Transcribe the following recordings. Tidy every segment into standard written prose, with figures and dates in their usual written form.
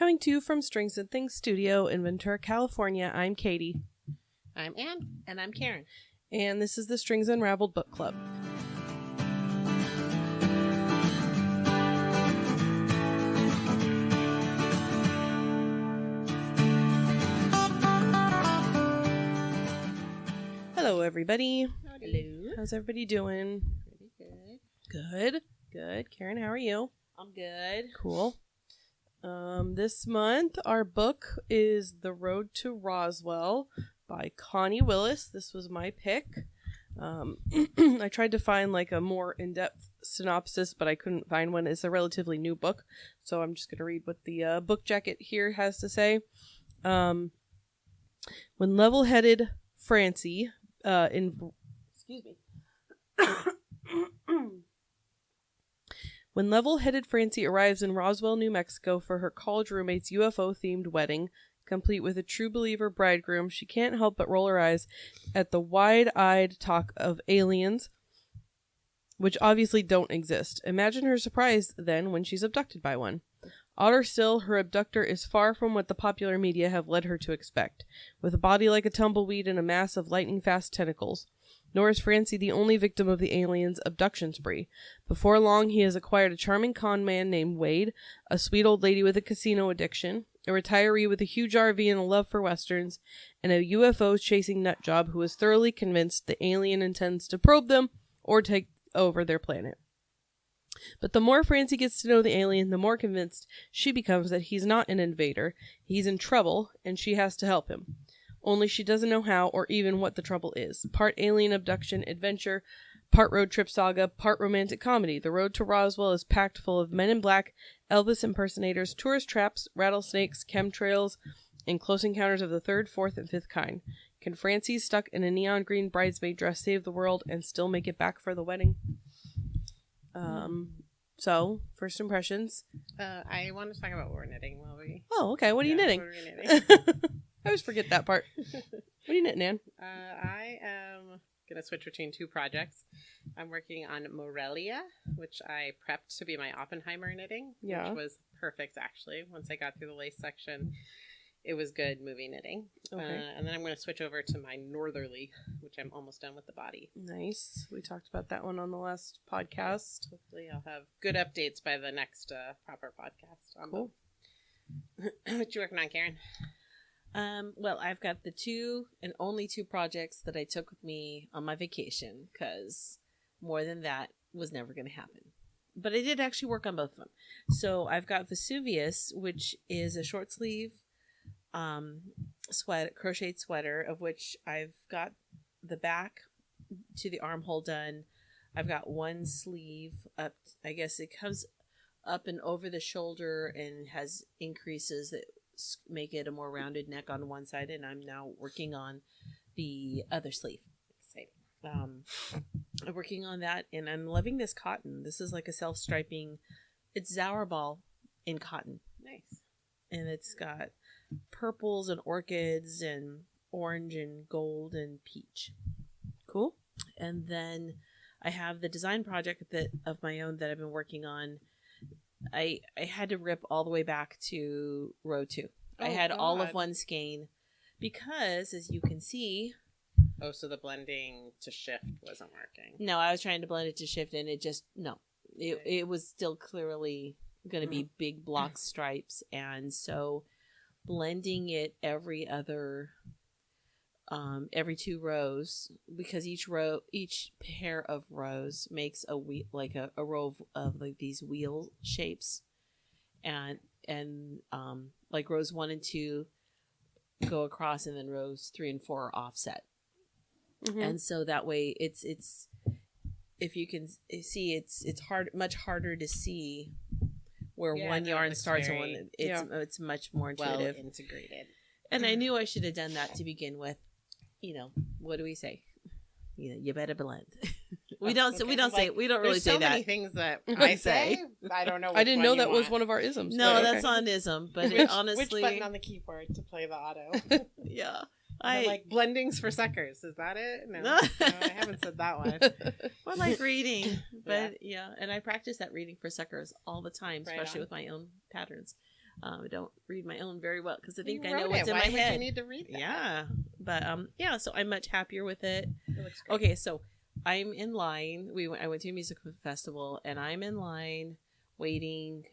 Coming to you from Strings and Things Studio in Ventura, California, I'm Kaity. I'm Ann. And I'm Karin. And this is the Strings Unraveled Book Club. Hello, everybody. Hello. How's everybody doing? Pretty good. Good. Good. Karin, how are you? I'm good. Cool. This month, our book is The Road to Roswell by Connie Willis. This was my pick. I tried to find like a more in-depth synopsis, but I couldn't find one. It's a relatively new book, so I'm just going to read what the book jacket here has to say. When level-headed Francie When level-headed Francie arrives in Roswell, New Mexico for her college roommate's UFO-themed wedding, complete with a true believer bridegroom, she can't help but roll her eyes at the wide-eyed talk of aliens, which obviously don't exist. Imagine her surprise, then, when she's abducted by one. Odder still, her abductor is far from what the popular media have led her to expect, with a body like a tumbleweed and a mass of lightning-fast tentacles. Nor is Francie the only victim of the aliens' abduction spree. Before long, he has acquired a charming con man named Wade, a sweet old lady with a casino addiction, a retiree with a huge RV and a love for westerns, and a UFO-chasing nutjob who is thoroughly convinced the alien intends to probe them or take over their planet. But the more Francie gets to know the alien, the more convinced she becomes that he's not an invader, he's in trouble, and she has to help him. Only she doesn't know how or even what the trouble is. Part alien abduction adventure, part road trip saga, part romantic comedy. The road to Roswell is packed full of men in black, Elvis impersonators, tourist traps, rattlesnakes, chemtrails, and close encounters of the third, fourth, and fifth kind. Can Francie, stuck in a neon green bridesmaid dress, save the world and still make it back for the wedding? So, first impressions. I want to talk about what we're knitting while we... Oh, okay. What are you knitting? What are we knitting? I always forget that part. What are you knitting, Ann? I am going to switch between two projects. I'm working on Morelia, which I prepped to be my Oppenheimer knitting, which was perfect, actually. Once I got through the lace section, it was good movie knitting. Okay. And then I'm going to switch over to my Northerly, which I'm almost done with the body. Nice. We talked about that one on the last podcast. Hopefully I'll have good updates by the next proper podcast. Cool. What you working on, Karin? Well, I've got the two and only two projects that I took with me on my vacation, because more than that was never going to happen. But I did actually work on both of them. So I've got Vesuvius, which is a short sleeve crocheted sweater, of which I've got the back to the armhole done. I've got one sleeve up. I guess it comes up and over the shoulder and has increases that make it a more rounded neck on one side, and I'm now working on the other sleeve. Exciting. I'm working on that, and I'm loving this cotton. This is like a self-striping. It's Zauberball in cotton. Nice. And it's got purples and orchids and orange and gold and peach. Cool. And then I have the design project of my own that I've been working on. I had to rip all the way back to row 2. I had all of one skein because, as you can see... Oh, so the blending to shift wasn't working. No, I was trying to blend it to shift, and it just... No. It was still clearly going to be big block stripes, and so blending it every 2 rows, because each pair of rows makes a row of like these wheel shapes, and like rows 1 and 2 go across, and then rows 3 and 4 are offset. Mm-hmm. And so that way it's if you can see, it's much harder to see where one yarn starts and one. It's much more intuitive, well integrated. And I knew I should have done that to begin with. What do we say? You better blend. We don't really say that. There's so many things that I say. I don't know. I didn't know that was one of our isms. No, that's not an ism. But honestly, which button on the keyboard to play the auto? Yeah, like blendings for suckers. Is that it? No, I haven't said that one. Or like reading, but yeah, and I practice that reading for suckers all the time, especially with my own patterns. I don't read my own very well because I think You I know wrote what's it. in Why my would head. You need to read that? Yeah, but so I'm much happier with it. It looks great. Okay, so I'm in line. I went to a music festival, and I'm in line waiting,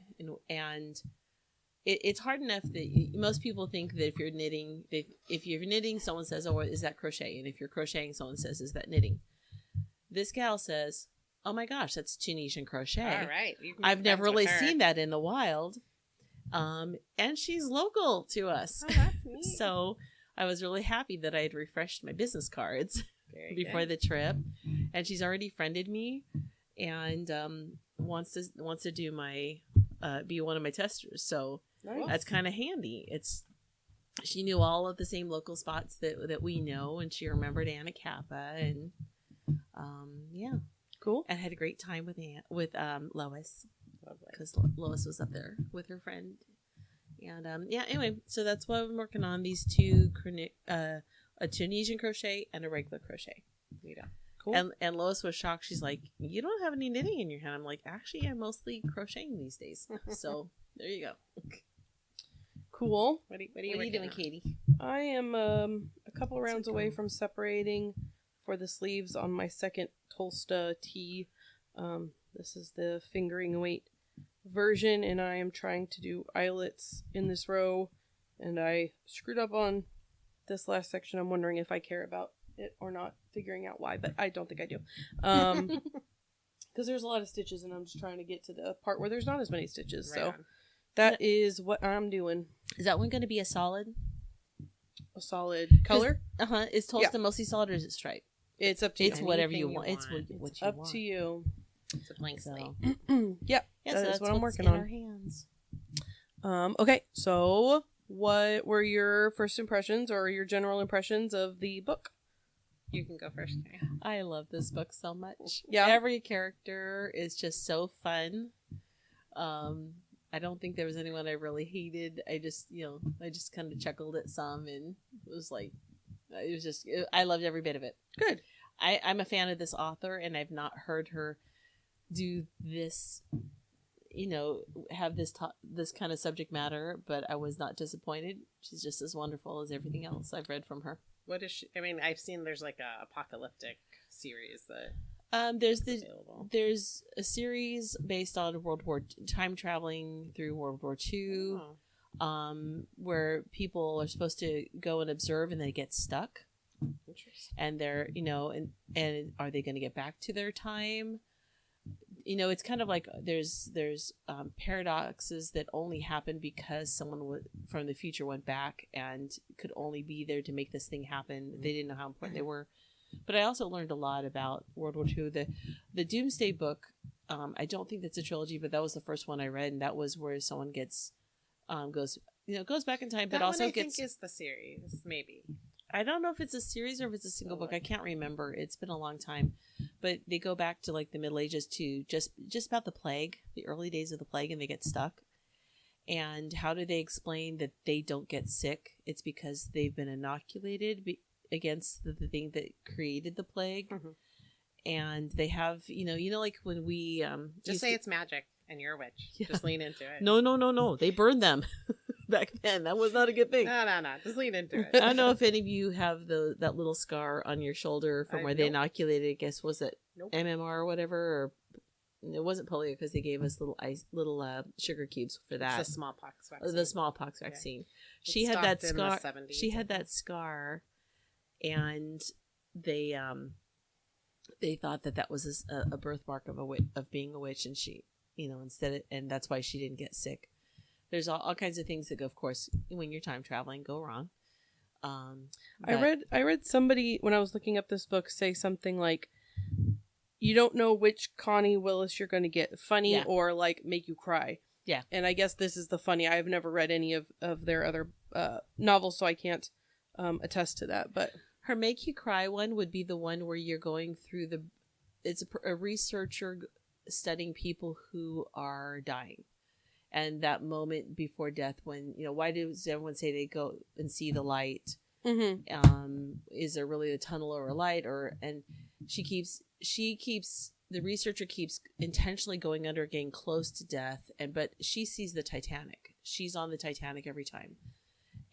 and it's hard enough that most people think that if you're knitting, someone says, "Oh, is that crochet?" And if you're crocheting, someone says, "Is that knitting?" This gal says, "Oh my gosh, that's Tunisian crochet." All right. I've never really seen that in the wild. And she's local to us. Oh, that's neat. So I was really happy that I had refreshed my business cards before the trip. And she's already friended me and wants to do my be one of my testers. So that's kind of handy. She knew all of the same local spots that we know, and she remembered Anna Kappa, and cool. And had a great time with Lois. Because Lois was up there with her friend. And anyway, so that's what I'm working on, these two, a Tunisian crochet and a regular crochet. Yeah. Cool. And Lois was shocked. She's like, "You don't have any knitting in your hand." I'm like, "Actually, I'm mostly crocheting these days." So there you go. Cool. What are you doing, Katie? I am a couple rounds away from separating for the sleeves on my second Tolsta tee. This is the fingering weight version, and I am trying to do eyelets in this row, and I screwed up on this last section. I'm wondering if I care about it or not, figuring out why, but I don't think I do. Because there's a lot of stitches, and I'm just trying to get to the part where there's not as many stitches. Right so on. that is what I'm doing. Is that one going to be a solid? A solid color? Is Tolsta mostly solid or is it striped? It's up to you. It's whatever you Anything want. you It's want. what you Up want. to you. It's a blank slate. Yep. Yeah, that so is that's what I'm what's working in on. our hands. Okay, so what were your first impressions or your general impressions of the book? You can go first, Karin. I love this book so much. Yeah. Every character is just so fun. I don't think there was anyone I really hated. I just kind of chuckled at some, and it was like, I loved every bit of it. Good. I'm a fan of this author, and I've not heard her do this, have this kind of subject matter, but I was not disappointed. She's just as wonderful as everything else I've read from her. What is she? I mean, I've seen there's like a apocalyptic series that available. There's a series based on time traveling through World War II, where people are supposed to go and observe and they get stuck. Interesting. And they're, and are they going to get back to their time? It's kind of like there's paradoxes that only happen because someone from the future went back and could only be there to make this thing happen. They didn't know how important they were. But I also learned a lot about World War II. The Doomsday book, I don't think that's a trilogy, but that was the first one I read, and that was where someone goes back in time, but that also one I think is the series, maybe. I don't know if it's a series or if it's a single book. I can't remember. It's been a long time. But they go back to like the Middle Ages to just about the plague, the early days of the plague, and they get stuck. And how do they explain that they don't get sick? It's because they've been inoculated against the thing that created the plague. Mm-hmm. And they have, like when we... just say it's magic and you're a witch. Yeah. Just lean into it. No. They burned them. Back then, that was not a good thing. No. Just lean into it. I don't know if any of you have that little scar on your shoulder from where they inoculated. I guess was it MMR or whatever, or it wasn't polio because they gave us little sugar cubes for that. It's the smallpox vaccine. The smallpox vaccine. Yeah. She had that scar. She had that scar, and they thought that was a birthmark of being a witch, and she, and that's why she didn't get sick. There's all kinds of things that, of course, when you're time traveling, go wrong. I read somebody, when I was looking up this book, say something like, you don't know which Connie Willis you're going to get, funny or like make you cry. Yeah. And I guess this is the funny. I've never read any of their other novels, so I can't attest to that. But her make you cry one would be the one where you're going through it's a researcher studying people who are dying. And that moment before death when, why does everyone say they go and see the light? Mm-hmm. Is there really a tunnel or a light? And the researcher keeps intentionally going under, getting close to death. But she sees the Titanic. she's on the Titanic every time,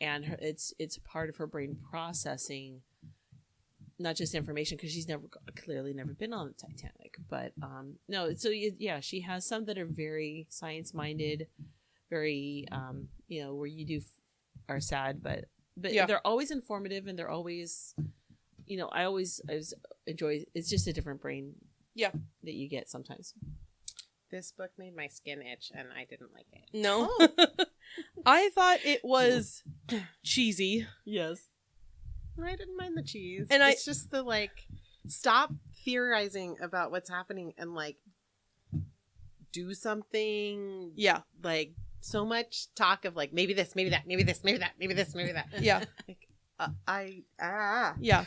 and it's part of her brain processing not just information, because she's clearly never been on the Titanic, but no. So yeah, she has some that are very science minded, very where you are sad, but they're always informative, and they're always, I always enjoy. It's just a different brain, that you get sometimes. This book made my skin itch, and I didn't like it. No, I thought it was cheesy. Yes. I didn't mind the cheese. And it's just the stop theorizing about what's happening and do something. Yeah. So much talk of maybe this, maybe that, maybe this, maybe that, maybe this, maybe that. Yeah. Yeah.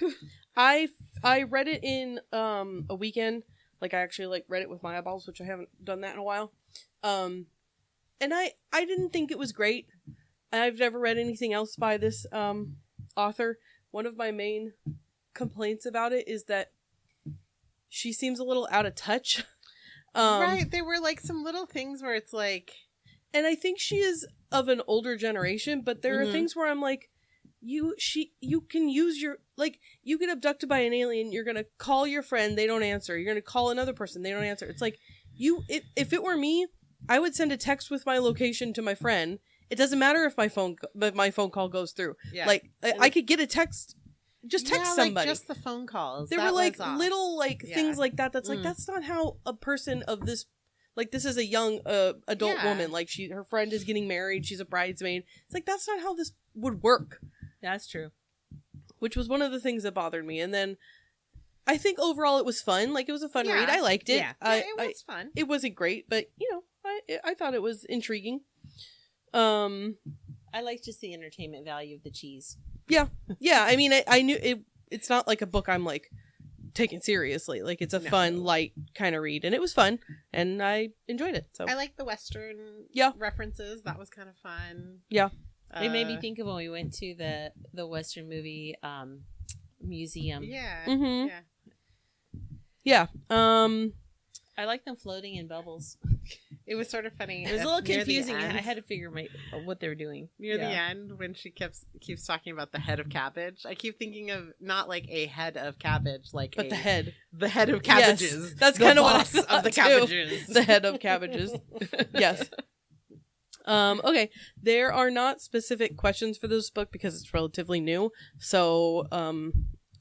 I read it in a weekend. I actually read it with my eyeballs, which I haven't done that in a while. And I didn't think it was great. I've never read anything else by this author. One of my main complaints about it is that she seems a little out of touch. Right. There were some little things where it's and I think she is of an older generation, but there are things where I'm you can use your, you get abducted by an alien, you're gonna call your friend, they don't answer, you're gonna call another person, they don't answer. It's if it were me, I would send a text with my location to my friend. It doesn't matter if my phone call goes through. Yeah. I could get a text, just text somebody. Just the phone calls. There were little things like that. That's that's not how a person of this, this is a young adult woman. Her friend is getting married. She's a bridesmaid. It's that's not how this would work. That's true. Which was one of the things that bothered me. And then I think overall it was fun. It was a fun read. I liked it. Yeah, it was fun. It wasn't great, but I thought it was intriguing. I like just the entertainment value of the cheese. Yeah. I mean, I knew it's not a book I'm taking seriously. It's a fun, light kind of read, and it was fun, and I enjoyed it. So I like the Western references. That was kind of fun. Yeah. It made me think of when we went to the Western movie museum. Yeah. Mm-hmm. Yeah. I like them floating in bubbles. It was sort of funny. It was a little confusing. I had to figure what they were doing. Near the end, when she keeps talking about the head of cabbage, I keep thinking of not a head of cabbage, but the head. The head of cabbages. Yes, that's kind of what I thought of the cabbages. The head of cabbages. Yes. Okay. There are not specific questions for this book because it's relatively new. So,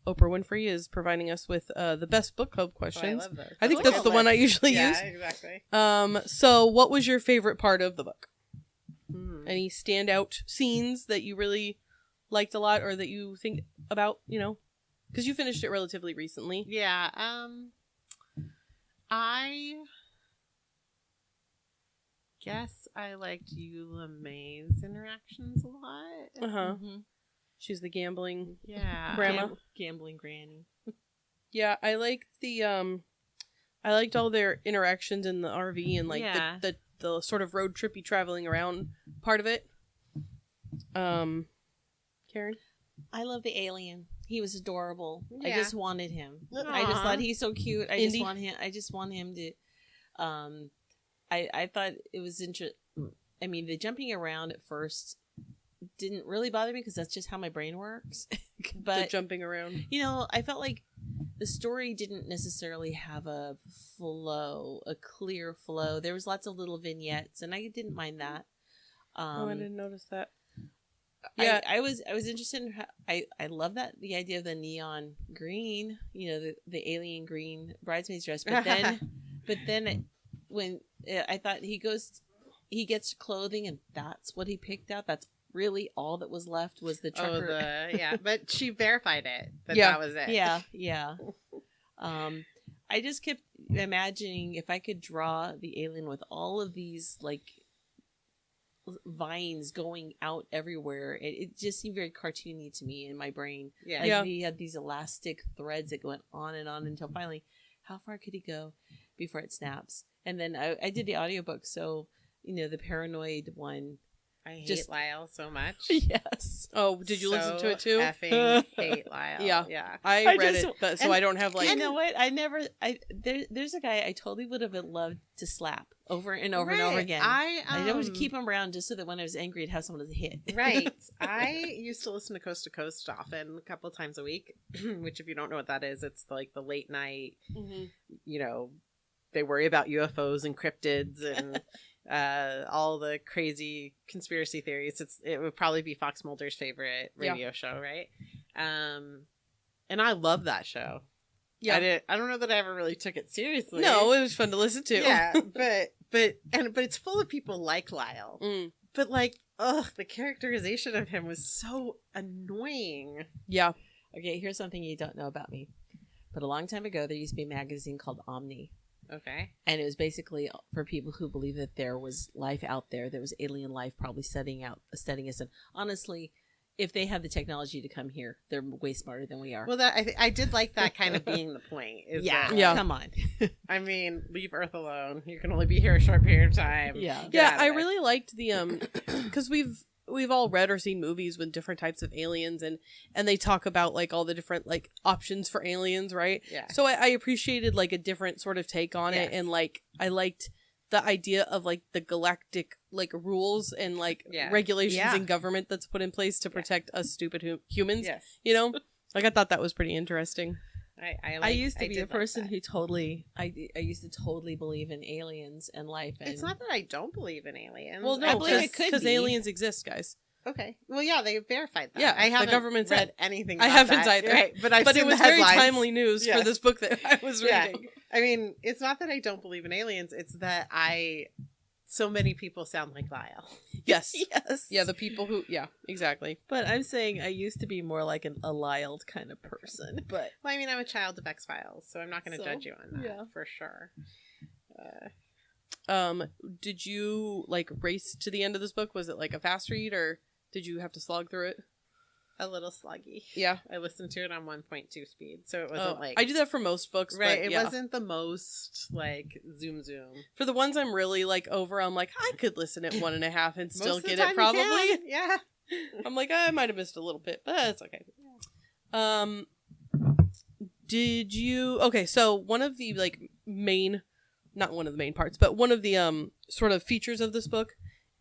Oprah Winfrey is providing us with the best book club questions. I love those. I think that's the one I usually use. Yeah, exactly. So what was your favorite part of the book? Any standout scenes that you really liked a lot, or that you think about, because you finished it relatively recently. Yeah. I guess I liked Eula May's interactions a lot. Uh-huh. Mm-hmm. She's the gambling grandma. Gambling granny. Yeah, I liked I liked all their interactions in the RV and the sort of road trippy traveling around part of it. Karin? I love the alien. He was adorable. Yeah. I just wanted him. Aww. I just thought he's so cute. I just want him to I thought it was interesting. I mean, the jumping around at first didn't really bother me because that's just how my brain works. But the jumping around, I felt like the story didn't necessarily have a clear flow. There was lots of little vignettes, and I didn't mind that. I didn't notice that. Yeah, I was interested in I love that, the idea of the neon green, the alien green bridesmaid's dress, but then when I thought he gets clothing and that's what he picked out, that's really all that was left was the trucker. But she verified it. That was it. Yeah. I just kept imagining if I could draw the alien with all of these vines going out everywhere. It just seemed very cartoony to me in my brain. Yeah. He had these elastic threads that went on and on until finally, how far could he go before it snaps? And then I did the audiobook, so the paranoid one. I hate Just- Lyle so much. Yes. Oh, did you listen to it too? Effing hate Lyle. Yeah. Yeah. I I read just- it, but so and I don't have like. You know what? There's a guy I totally would have loved to slap over and over and over Right. again. I would keep him around just so that when I was angry, I'd have someone to hit. Right. I used to listen to Coast to Coast often, a couple times a week, which if you don't know what that is, it's like the late night, Mhm. you know, they worry about UFOs and cryptids and all the crazy conspiracy theories. It would probably be Fox Mulder's favorite radio show, right? And I love that show. Yeah. I don't know that I ever really took it seriously. No, it was fun to listen to. Yeah, but it's full of people like Lyle. Mm. But like, the characterization of him was so annoying. Yeah. Okay, here's something you don't know about me. But a long time ago, there used to be a magazine called Omni. Okay. And it was basically for people who believe that there was life out there. There was alien life probably studying us. And honestly, if they have the technology to come here, they're way smarter than we are. Well, I did like that kind of being the point. Yeah. That, Come on. I mean, leave Earth alone. You can only be here a short period of time. Yeah. Get Yeah, out of I there. really liked the because we've all read or seen movies with different types of aliens and they talk about like all the different like options for aliens, right? Yeah. So I appreciated like a different sort of take on it, Yes. and like I liked the idea of like the galactic like rules and like Yeah. regulations Yeah. and government that's put in place to protect us stupid humans. Yes. You know, like I thought that was pretty interesting. I used to be did a person like who totally, I used to totally believe in aliens and life. And it's not that I don't believe in aliens. Well, I no, believe it could because be. aliens exist, guys. Okay. Well, yeah, they verified that. Yeah, I the haven't government read said- anything. I about haven't that. either. Right, but I've But seen it was the very headlines. timely news for Yes. this book that I was Yeah. reading. I mean, it's not that I don't believe in aliens. It's that so many people sound like Lyle. Yes. Yes. Yeah, the people who. Yeah, exactly. But I'm saying I used to be more like a Lyle kind of person. But Well, I mean, I'm a child of X-Files, so I'm not going to So, judge you on that yeah. for sure. Did you like race to the end of this book? Was it like a fast read, or did you have to slog through it? A little sluggy. Yeah. I listened to it on 1.2 speed, so it wasn't like I do that for most books, right. but It yeah. wasn't the most like zoom. For the ones I'm really like over, I'm like I could listen at 1.5 and still Most of the get time it you probably. can. Yeah. I'm like I might have missed a little bit, but it's okay. Did you? Okay, so one of the like not one of the main parts, but one of the sort of features of this book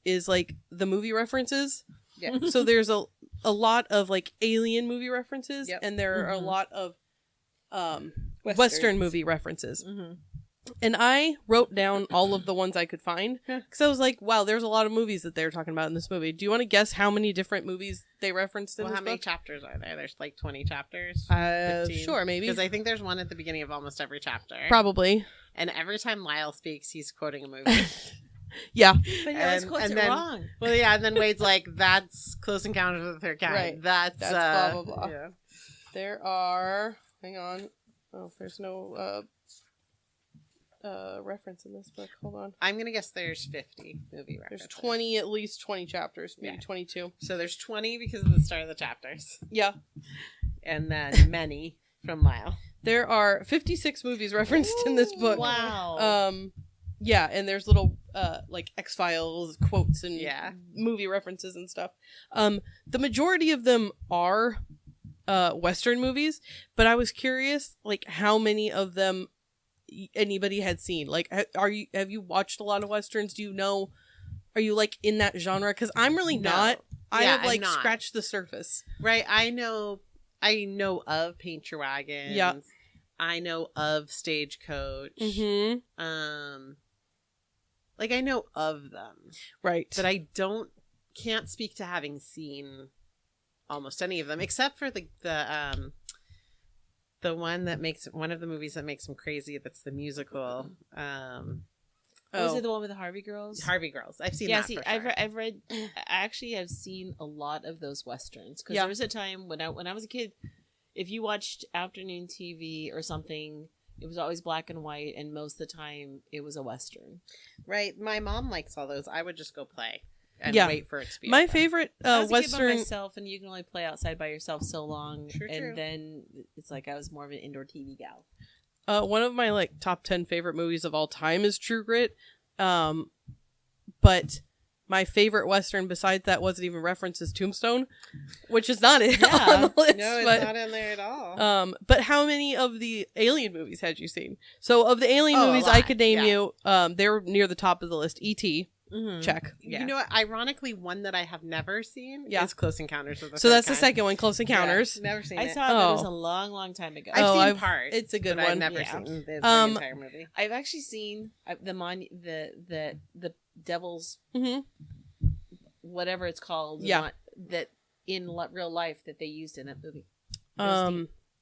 is like the movie references. Yeah. So there's a lot of like alien movie references, Yep. and there are a Mhm. lot of Western Westerns. movie references. mm-hmm. And I wrote down all of the ones I could find Yeah. because I was like, wow, there's a lot of movies that they're talking about in this movie. Do you want to guess how many different movies they referenced in Well, this how many book? chapters are there? There's like 20 chapters. 15? Sure, maybe. Because I think there's one at the beginning of almost every chapter. Probably. And every time Lyle speaks, he's quoting a movie. Yeah. But he always And- quotes and it then- wrong. Well, yeah, and then Wade's like, "That's Close Encounters of the Third Kind. Right. That's That's blah, blah, blah." Yeah. There are. Hang on. Oh, there's no reference in this book. Hold on. I'm gonna guess there's 50 movie There's references. 20, at least 20 chapters, maybe Yeah. 22. So there's 20 because of the start of the chapters, Yeah. and then many from Lyle. There are 56 movies referenced in this book. Wow. Yeah, and there's little like X-Files quotes and Yeah. movie references and stuff. The majority of them are Western movies, but I was curious like how many of them anybody had seen. Like have you watched a lot of Westerns? Do you know, are you like in that genre? Because I'm really No. not. I Yeah, have I'm like not. scratched the surface. Right. I know of Paint Your Wagons. Yeah. I know of Stagecoach. Mm-hmm. Like I know of them, Right. but I can't speak to having seen almost any of them except for the one that makes one of the movies that makes him crazy. That's the musical. Was it the one with the Harvey Girls? Harvey Girls. I've seen Yeah, that. see, for sure. I've read. I actually have seen a lot of those westerns because Yeah. there was a time when I was a kid, if you watched afternoon TV or something, it was always black and white, and most of the time it was a western. Right. My mom likes all those. I would just go play and Yeah. wait for it to be My over. favorite I was a kid by Western. myself, and you can only play outside by yourself so long, True, and true. then it's like I was more of an indoor TV gal. One of my like top 10 favorite movies of all time is True Grit. But my favorite Western besides that wasn't even referenced as Tombstone, which is not it on the list. No, it's not in there at all. But how many of the Alien movies had you seen? So of the Alien movies I could name you, they're near the top of the list. E.T. Check. Yeah. You know what? Ironically, one that I have never seen is Close Encounters of the So Third that's Kind. the second one, Close Encounters. Never seen I it. saw it. It was a long time ago. I've seen parts. It's a good but one. I've never seen the entire movie. I've actually seen the Devil's whatever it's called. That in real life that they used in that movie.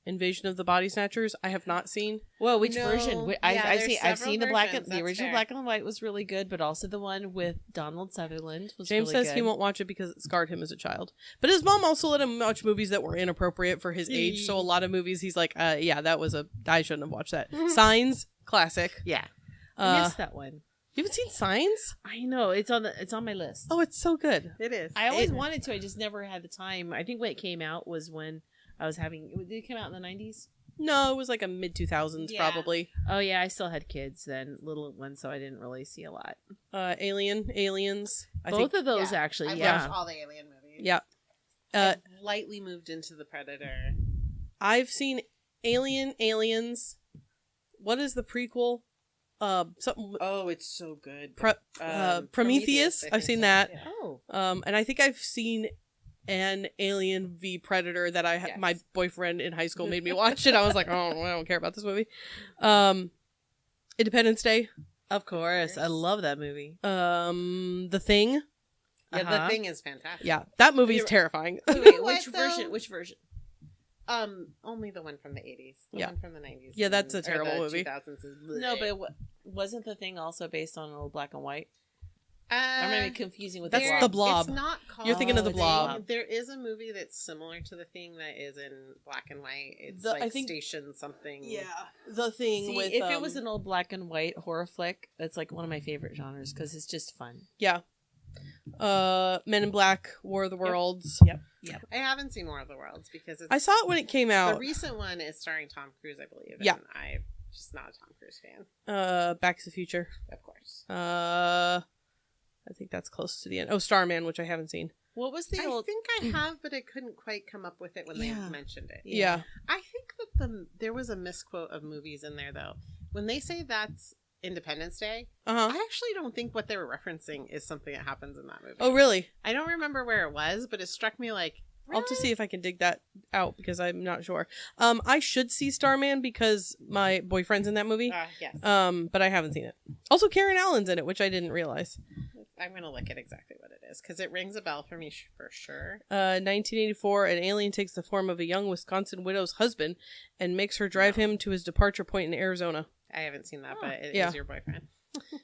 Invasion of the Body Snatchers. I have not seen. Well, which version? I've seen the versions, the original black and white was really good, but also the one with Donald Sutherland was James really says good. he won't watch it because it scarred him as a child. But his mom also let him watch movies that were inappropriate for his age. So a lot of movies he's like, that was I shouldn't have watched that. Signs, classic. Yeah, I missed that one. You haven't seen Signs? I know it's on my list. Oh, it's so good. It is. I always wanted to. I just never had the time. I think when it came out was when I was having. Did it come out in the 90s? No, it was like a mid-2000s probably. Oh yeah, I still had kids then, little ones, so I didn't really see a lot. Aliens. Both of those actually. I've yeah, watched all the Alien movies. Yeah. I've lightly moved into the Predator. I've seen Aliens. What is the prequel? Something. Oh, it's so good. Prometheus. I've seen that. Yeah. Oh. And I think I've seen an Alien v Predator that my boyfriend in high school made me watch it. I was like, oh, I don't care about this movie. Independence Day. Of course. I love that movie. The Thing. Yeah, The Thing is fantastic. Yeah, that movie is terrifying. Wait, which version? Which version? Only the one from the 80s. The one from the 90s. Yeah, that's a terrible movie. 2000s is No, but wasn't The Thing also based on old black and white? I'm maybe confusing with that's the The Blob. It's not called. You're thinking of The Thing. Blob. There is a movie that's similar to The Thing that is in black and white. It's I think Station something. Yeah, The Thing. See, with if it was an old black and white horror flick, that's like one of my favorite genres because it's just fun. Yeah. Men in Black, War of the Worlds. Yep. I haven't seen War of the Worlds because I saw it when it came out. The recent one is starring Tom Cruise, I believe. Yeah. And I'm just not a Tom Cruise fan. Back to the Future. Of course. I think that's close to the end. Oh, Starman, which I haven't seen. What was the I old? think I have, but I couldn't quite come up with it when they mentioned it. Yeah. I think that there was a misquote of movies in there, though. When they say that's Independence Day, I actually don't think what they were referencing is something that happens in that movie. Oh, really? I don't remember where it was, but it struck me like... I'll have to see if I can dig that out because I'm not sure. I should see Starman because my boyfriend's in that movie. Yes. But I haven't seen it. Also, Karen Allen's in it, which I didn't realize. I'm going to look at exactly what it is because it rings a bell for me for sure. 1984, an alien takes the form of a young Wisconsin widow's husband and makes her drive him to his departure point in Arizona. I haven't seen that, but it is your boyfriend.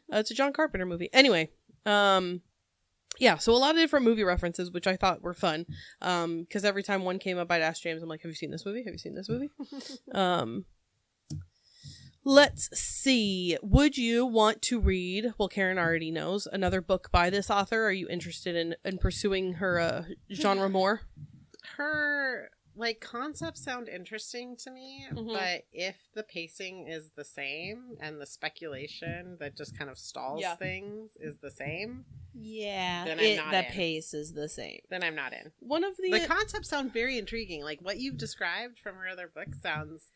It's a John Carpenter movie. Anyway, yeah, so a lot of different movie references, which I thought were fun. Because every time one came up, I'd ask James, I'm like, have you seen this movie? Have you seen this movie? Let's see. Would you want to read, well, Karin already knows, another book by this author? Are you interested in pursuing her genre more? Her concepts sound interesting to me, but if the pacing is the same and the speculation that just kind of stalls things is the same, then I'm not the in. pace is the same. Then I'm not in. One of the concepts sound very intriguing. Like what you've described from her other book sounds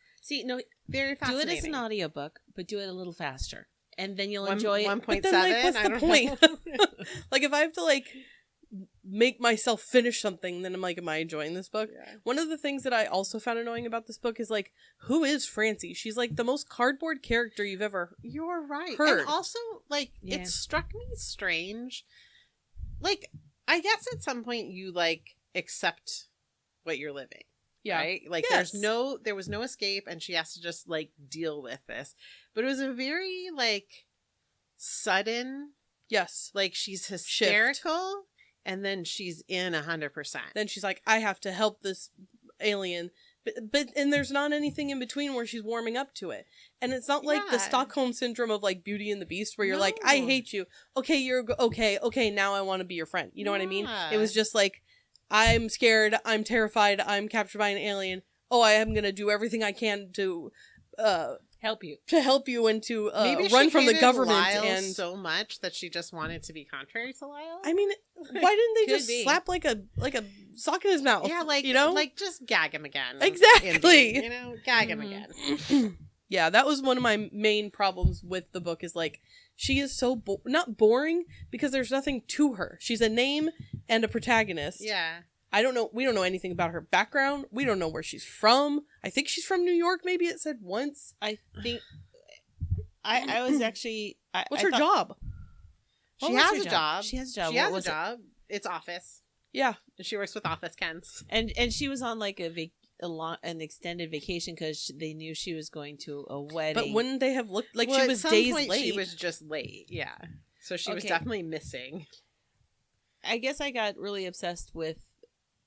very fascinating. Do it as an audiobook, but do it a little faster, and then you'll enjoy it. 1.7. But then, what's the point? If I have to make myself finish something, then I'm like, am I enjoying this book? Yeah. One of the things that I also found annoying about this book is who is Francie? She's the most cardboard character you've ever You're right. heard. And also it struck me strange. I guess at some point you accept what you're living. Yeah. Right? Yes. there was no escape and she has to just deal with this. But it was a very sudden. Yes. She's hysterical. Shift. And then she's in 100%. Then she's like, I have to help this alien. But there's not anything in between where she's warming up to it. And it's not the Stockholm syndrome of Beauty and the Beast where you're I hate you. Okay, you're okay, now I want to be your friend. You know what I mean? It was just I'm scared, I'm terrified, I'm captured by an alien. Oh, I am going to do everything I can to help you and to Maybe run she from the hated government. Lyle And so much that she just wanted to be contrary to Lyle. I mean, why didn't they Could just be. slap like a sock in his mouth? Yeah, like, you know, like just gag him again. Exactly. Indy, gag him again. Yeah, that was one of my main problems with the book. Is like she is so not boring because there's nothing to her. She's a name and a protagonist. Yeah. I don't know. We don't know anything about her background. We don't know where she's from. I think she's from New York. Maybe it said once. I think I was actually What's I her thought- job? What She was has her a job. She has a job. She What has a was it? job. It's office. Yeah. And she works with office Kens. And she was on like an extended vacation because they knew she was going to a wedding. But wouldn't they have looked like Well, she at was some days point, late? She was just late. Yeah. So she was Okay. definitely missing. I guess I got really obsessed with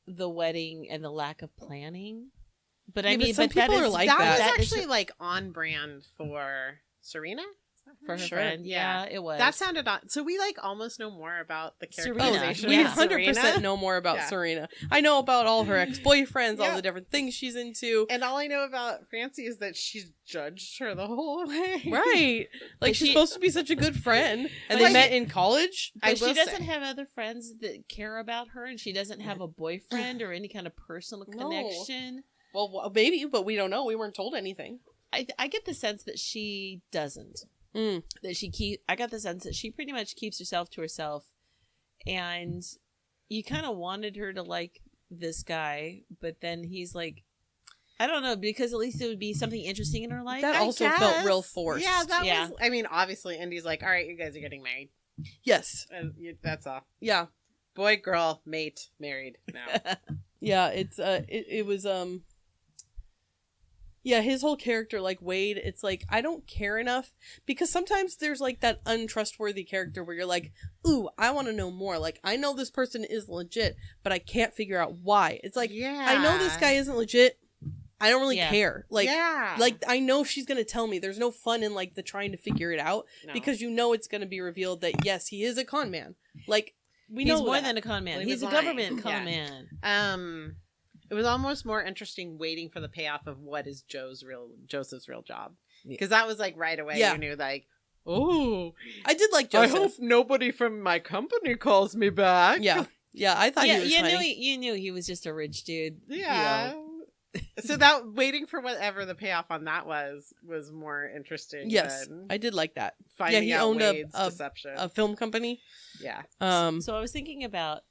the wedding and the lack of planning. But Yeah, I but mean, some but that people are is like that that. was that is actually like on brand for Serena. for her Sure. friend. Yeah. Yeah, it was. That sounded on. So we like almost know more about the Serena. characterization. we Yeah. of 100% Serena. know more about Yeah. Serena. I know about all her ex-boyfriends, all Yeah. the different things she's into. And all I know about Francie is that she's judged her the whole way. Right. Like, But she's she- supposed to be such a good friend. And But they met in college. I But she will doesn't say- have other friends that care about her, and she doesn't have a boyfriend or any kind of personal No. connection. Well, maybe, but we don't know. We weren't told anything. I get the sense that she doesn't. Mm. I got the sense that she pretty much keeps herself to herself, and you kind of wanted her to like this guy, but then he's like, I don't know, because at least it would be something interesting in her life. That I also felt guess. real forced. Yeah, that Yeah. was. I mean, obviously, Indy's like, all right, you guys are getting married. Yes. And that's all. Yeah. Boy, girl, mate, married. No. Yeah, it's it was yeah, his whole character, like Wade, it's like I don't care enough because sometimes there's like that untrustworthy character where you're like, ooh, I want to know more. Like, I know this person is legit, but I can't figure out why. It's like, yeah, I know this guy isn't legit. I don't really Yeah. care. Like, yeah, like I know she's gonna tell me. There's no fun in like the trying to figure it out No. because you know it's gonna be revealed that yes, he is a con man. Like we He's know more that. than a con man. Well, he He's a was lying. government con Yeah. man. It was almost more interesting waiting for the payoff of what is Joseph's real job, Yeah. because that was like right away. Yeah. You knew like, oh, I did like Joseph. nobody from my company calls me back. Yeah, yeah. I thought Yeah, he was you funny. knew he was just a rich dude. Yeah. So that waiting for whatever the payoff on that was more interesting. Yes, than I did like that. finding he out owned Wade's a deception. A film company. Yeah. So I was thinking about,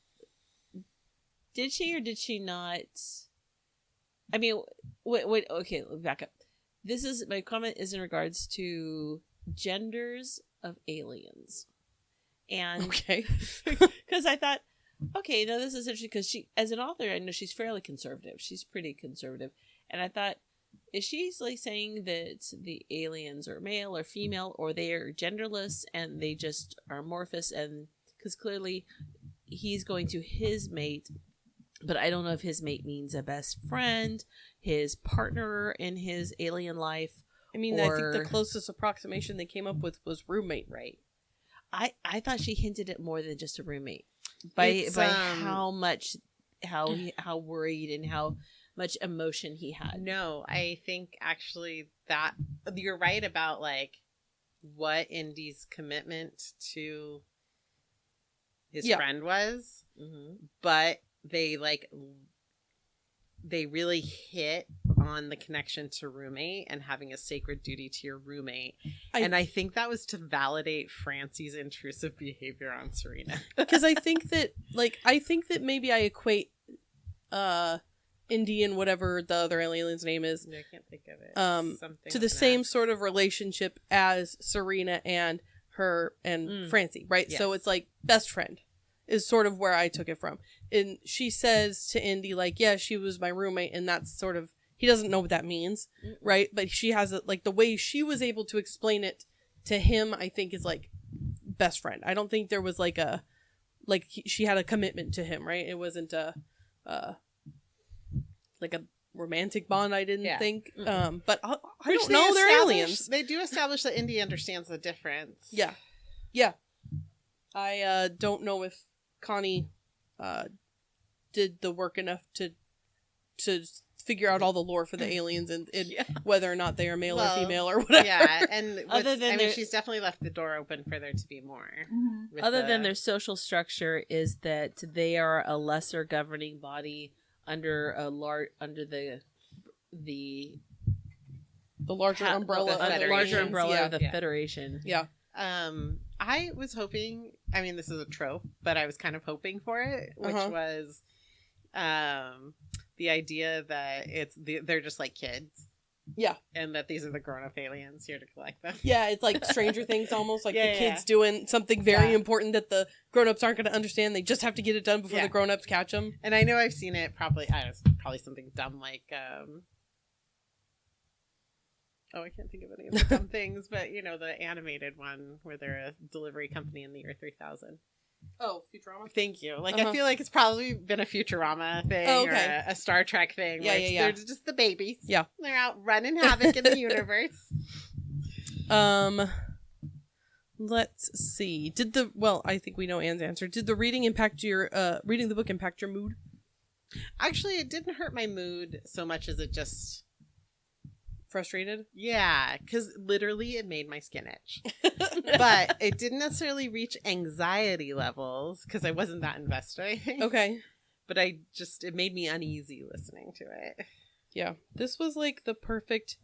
did she or did she not? I mean, wait. Okay, back up. My comment is in regards to genders of aliens, and Okay. because I thought, okay, no, this is interesting because she, as an author, I know she's fairly conservative. She's pretty conservative, and I thought, is she like saying that the aliens are male or female, or they are genderless and they just are amorphous? And because clearly he's going to his mate, but I don't know if his mate means a best friend, his partner in his alien life. I mean, I think Or- the closest approximation they came up with was roommate, right? I thought she hinted at more than just a roommate by It's, how much how worried and how much emotion he had. No, I think actually that you're right about like what Indy's commitment to his Yeah. friend was, Mm-hmm. but they really hit on the connection to roommate and having a sacred duty to your roommate. And I think that was to validate Francie's intrusive behavior on Serena. Because I think that maybe I equate Indian, whatever the other alien's name is, I can't think of it. Something to the with an same X. sort of relationship as Serena and her and Mm. Francie, right? So Yes. it's like best friend is sort of where I took it from. And she says to Indy, like, yeah, she was my roommate, and that's sort of, he doesn't know what that means, Mm-mm. right? But she has it, like, the way she was able to explain it to him, I think is like best friend. I don't think there was like a, like she had a commitment to him, right? It wasn't a, like a romantic bond, I didn't Yeah. think. Mm-mm. But I Which don't they know, they're establish- aliens. They do establish that Indy understands the difference. Yeah. Yeah. I don't know if Connie did the work enough to figure out all the lore for the aliens and whether or not they are male or female or whatever. Yeah, and she's definitely left the door open for there to be more. Mm-hmm. Other than their social structure is that they are a lesser governing body under the larger umbrella of the Federation. Yeah. I was hoping, I mean, this is a trope, but I was kind of hoping for it, which was the idea that they're just like kids. Yeah. And that these are the grown-up aliens here to collect them. Yeah, it's like Stranger Things almost, like the kids doing something very important that the grown-ups aren't going to understand. They just have to get it done before the grown-ups catch them. And I know I've seen it probably something dumb like... I can't think of any of the dumb things, but the animated one where they're a delivery company in the year 3000. Oh, Futurama? Thank you. Like, I feel like it's probably been a Futurama thing or a Star Trek thing. Yeah. They're just the babies. Yeah. They're out running havoc in the universe. Let's see. I think we know Anne's answer. Did the reading the book impact your mood? Actually, it didn't hurt my mood so much as it just... Frustrated? Yeah, because literally it made my skin itch. But it didn't necessarily reach anxiety levels because I wasn't that invested. Okay. But it made me uneasy listening to it. Yeah. This was like the perfect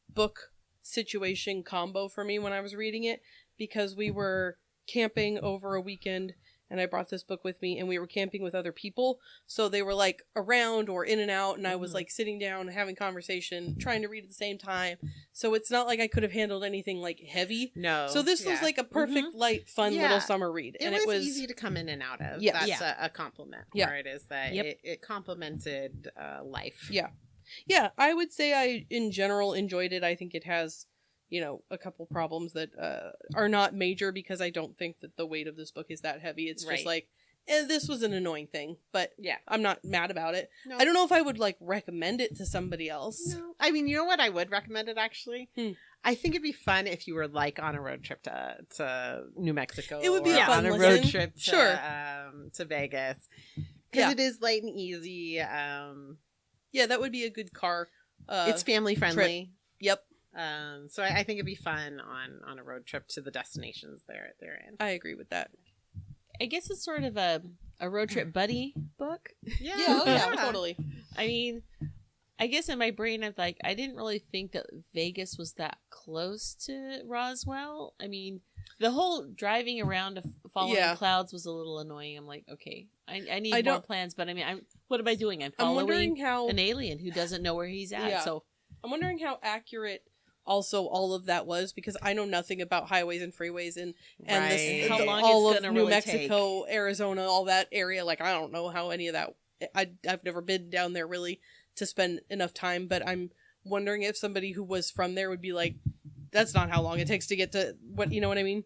book situation combo for me when I was reading it because we were camping over a weekend and I brought this book with me and we were camping with other people. So they were like around or in and out and I was like sitting down having conversation, trying to read at the same time. So it's not like I could have handled anything like heavy. No. So this was like a perfect, light, fun little summer read. It was easy to come in and out of. Yes. That's a compliment. Yeah. Where it is that it complemented life. Yeah. Yeah. I would say I, in general, enjoyed it. I think it has... a couple problems that are not major because I don't think that the weight of this book is that heavy. It's just like, this was an annoying thing, but I'm not mad about it. No. I don't know if I would like recommend it to somebody else. No. I mean, you know what? I would recommend it actually. I think it'd be fun if you were like on a road trip to New Mexico. It would be a fun on a listen. road trip to Vegas. Because it is light and easy. Yeah, that would be a good car. It's family friendly. Trip. Yep. So I think it'd be fun on a road trip to the destinations they're in. I agree with that. I guess it's sort of a road trip buddy book. Yeah, totally. I mean, I guess in my brain, I didn't really think that Vegas was that close to Roswell. I mean, the whole driving around following clouds was a little annoying. I'm like, okay, I need more plans, but I mean, what am I doing? I'm following an alien who doesn't know where he's at. So I'm wondering how accurate also all of that was because I know nothing about highways and freeways and how long all it's of gonna New really Mexico, Arizona, all that area. Like I don't know how any of that. I've never been down there really to spend enough time, but I'm wondering if somebody who was from there would be like, that's not how long it takes to get to what, you know what I mean?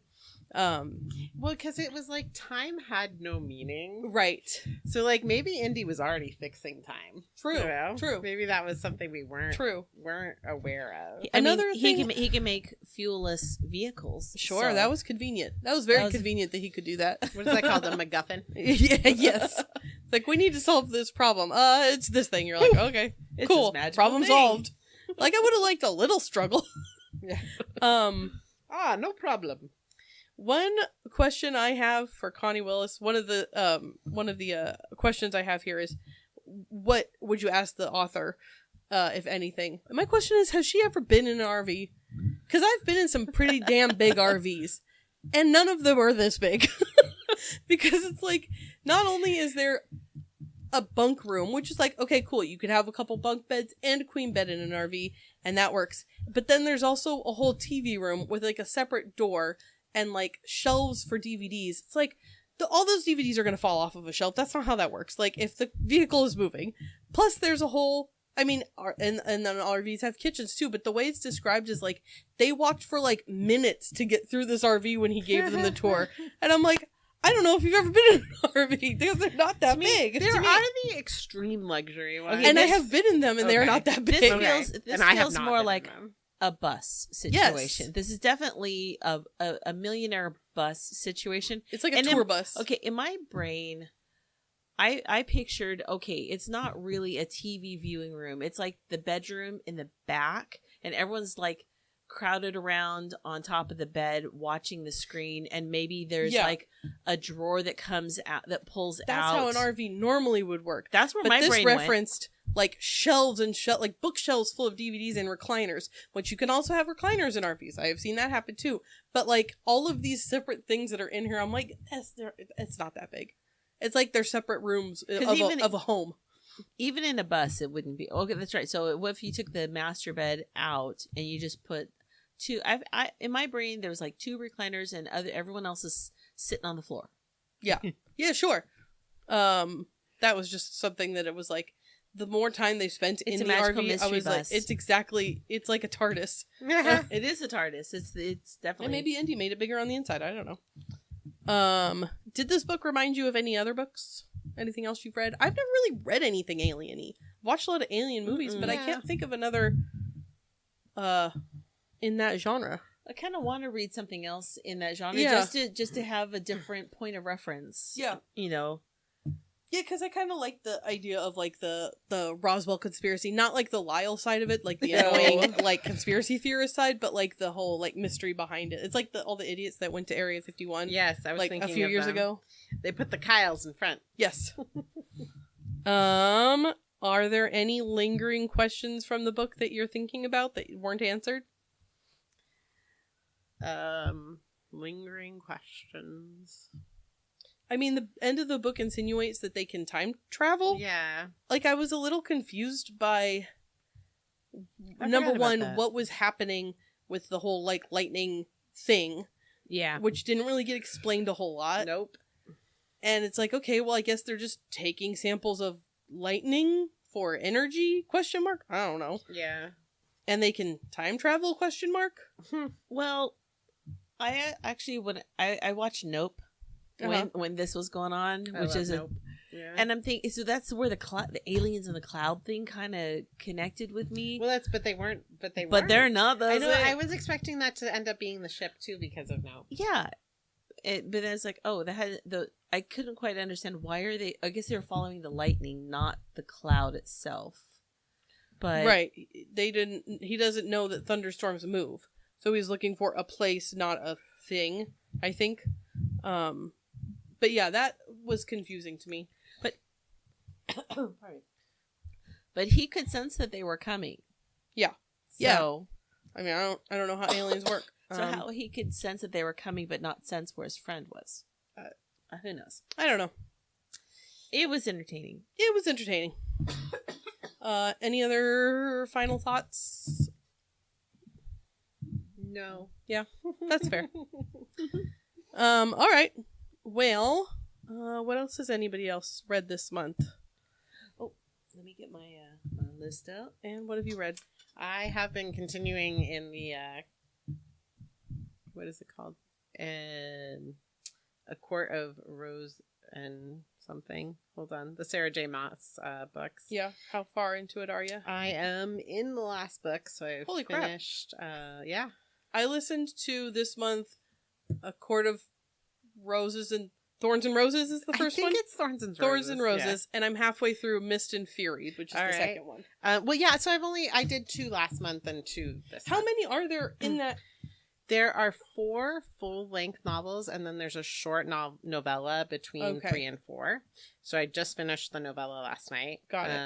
Well, because it was like time had no meaning, right? So like maybe Indy was already fixing time. True. Maybe that was something we weren't aware of. Another thing, he can make fuelless vehicles. Sure, that was convenient. That was very convenient that he could do that. What is that called? A MacGuffin? Yes. It's like we need to solve this problem. It's this thing. You're like, okay, cool, problem solved. Like I would have liked a little struggle. No problem. One question I have for Connie Willis, one of the questions I have here is, what would you ask the author, if anything? And my question is, has she ever been in an RV? Because I've been in some pretty damn big RVs, and none of them are this big. Because it's like, not only is there a bunk room, which is like, okay, cool, you could have a couple bunk beds and a queen bed in an RV, and that works. But then there's also a whole TV room with like a separate door and like shelves for DVDs. It's like all those DVDs are going to fall off of a shelf. That's not how that works. Like if the vehicle is moving, plus there's a whole, I mean, and then RVs have kitchens too, but the way it's described is like they walked for like minutes to get through this RV when he gave them the tour. And I'm like, I don't know if you've ever been in an RV because they're not that big. They're out of the extreme luxury ones. And I have been in them and they're not that big. This feels more like a bus situation. Yes. This is definitely a millionaire bus situation. It's like a tour bus. Okay, in my brain, I pictured, okay, it's not really a TV viewing room. It's like the bedroom in the back, and everyone's like crowded around on top of the bed watching the screen, and maybe there's like a drawer that comes out, that pulls out. That's how an RV normally would work. That's where my brain referenced like shelves and like bookshelves full of DVDs and recliners, which you can also have recliners in RVs. I have seen that happen too. But like all of these separate things that are in here, I'm like, it's not that big. It's like they're separate rooms of a home. Even in a bus, it wouldn't be. Okay, that's right. So what if you took the master bed out and you just put two? I in my brain there was like two recliners and everyone else is sitting on the floor. Yeah, yeah, sure. That was just something that it was like. The more time they spent in the RV, I was like, it's like a TARDIS. It is a TARDIS. It's definitely. And maybe Indy made it bigger on the inside. I don't know. Did this book remind you of any other books? Anything else you've read? I've never really read anything alien-y. I've watched a lot of alien movies, but I can't think of another in that genre. I kind of want to read something else in that genre, just to have a different point of reference. Yeah, you know. Yeah, because I kind of like the idea of like the Roswell conspiracy, not like the Lyle side of it, like the annoying like conspiracy theorist side, but like the whole like mystery behind it. It's like all the idiots that went to Area 51. Yes, I was like thinking a few years ago. They put the Kyles in front. Yes. Are there any lingering questions from the book that you're thinking about that weren't answered? Lingering questions. I mean, the end of the book insinuates that they can time travel. Yeah. Like, I was a little confused by, number one, what was happening with the whole, like, lightning thing. Yeah. Which didn't really get explained a whole lot. Nope. And it's like, okay, well, I guess they're just taking samples of lightning for energy, ? I don't know. Yeah. And they can time travel, ? Well, I actually, when I watched Nope. When this was going on, which is Nope. Yeah. And I'm thinking, so that's where the aliens in the cloud thing kind of connected with me. Well, but they weren't. But they're not. I know. I was expecting that to end up being the ship too because of Nope. Yeah, but then it's like, oh, I couldn't quite understand why are they. I guess they were following the lightning, not the cloud itself. But right, they didn't. He doesn't know that thunderstorms move, so he's looking for a place, not a thing. I think. But yeah, that was confusing to me. But but he could sense that they were coming. Yeah. So, I mean, I don't know how aliens work. So how he could sense that they were coming, but not sense where his friend was. Who knows? I don't know. It was entertaining. Any other final thoughts? No. Yeah, that's fair. All right. Well, what else has anybody else read this month? Oh, let me get my list out. And what have you read? I have been continuing in the what is it called? A Court of Rose and something. Hold on, the Sarah J. Maas books. Yeah. How far into it are you? I am in the last book, so I've finished. Yeah. I listened to this month A Court of Roses and Thorns and Roses is the first one. I think it's Thorns and Roses. Thorns and Roses, and I'm halfway through Mist and Fury, which is the second one. Well, yeah. So I did 2 last month and 2 this. How month. many are there in that? There are 4 full-length novels, and then there's a short novella between 3 and 4. So I just finished the novella last night. Got it.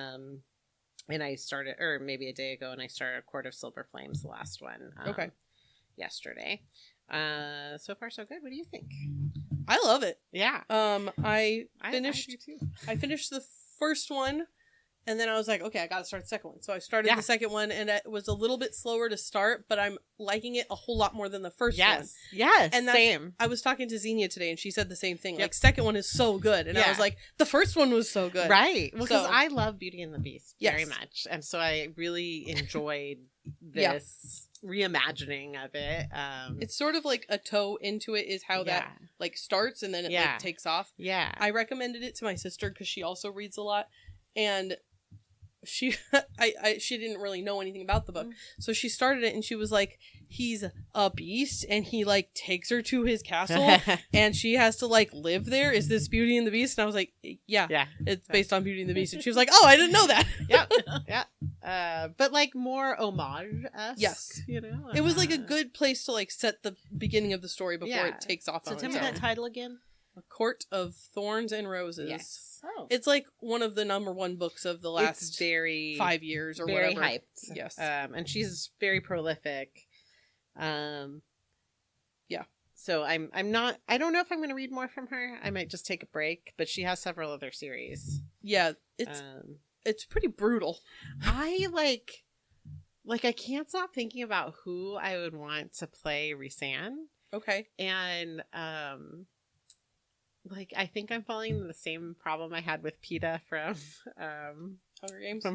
And I started, or maybe a day ago, and I started A Court of Silver Flames, the last one. Yesterday. So far so good. What do you think? I love it. Yeah. I finished. I do too. I finished the first one, and then I was like, okay, I got to start the second one. So I started the second one, and it was a little bit slower to start, but I'm liking it a whole lot more than the first one. Yes. And same. I was talking to Xenia today, and she said the same thing. Yep. Like, second one is so good, and I was like, the first one was so good, right? Well, because I love Beauty and the Beast very much, and so I really enjoyed this reimagining of it. It's sort of like a toe into it is how that like starts, and then it like takes off. Yeah. I recommended it to my sister because she also reads a lot, and she she didn't really know anything about the book. So she started it and she was like, he's a beast and he like takes her to his castle and she has to like live there. Is this Beauty and the Beast? And I was like, yeah, it's based on Beauty and the Beast. And she was like, oh, I didn't know that. Yeah. But like more homage-esque. Yes. You know? It was like a good place to like set the beginning of the story before it takes off on So tell its me own. that title again. A Court of Thorns and Roses. Yes. Oh. It's like one of the #1 books of the last It's very 5 years or very whatever. hyped. Yes. And she's very prolific. Yeah. So I don't know if I'm going to read more from her. I might just take a break, but she has several other series. Yeah, it's pretty brutal. I like I can't stop thinking about who I would want to play Rhysand. Okay. And like I think I'm falling into the same problem I had with Peeta from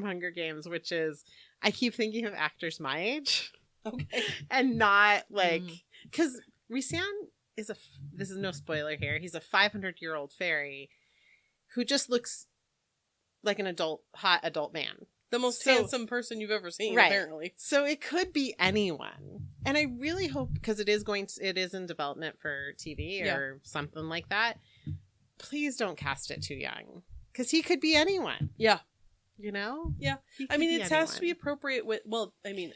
Hunger Games, which is I keep thinking of actors my age. Okay. And not like because Rhysand is this is no spoiler here. He's a 500-year-old fairy who just looks like an hot adult man. The most handsome person you've ever seen, right. apparently. So it could be anyone. And I really hope, because it is in development for TV or something like that. Please don't cast it too young. Because he could be anyone. Yeah. You know? Yeah. I mean, it has to be appropriate with,